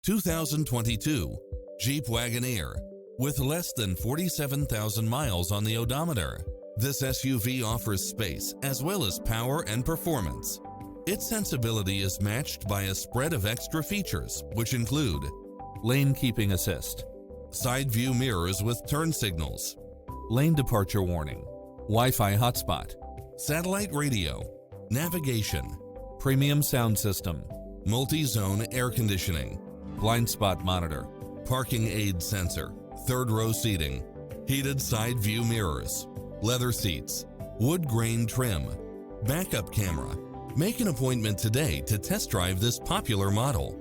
2022 Jeep Wagoneer. With less than 47,000 miles on the odometer, this SUV offers space as well as power and performance. Its sensibility is matched by a spread of extra features, which include lane keeping assist, side view mirrors with turn signals, lane departure warning, Wi-Fi hotspot, satellite radio, navigation, premium sound system, multi-zone air conditioning, blind spot monitor, parking aid sensor, third row seating, heated side view mirrors, leather seats, wood grain trim, backup camera. Make an appointment today to test drive this popular model.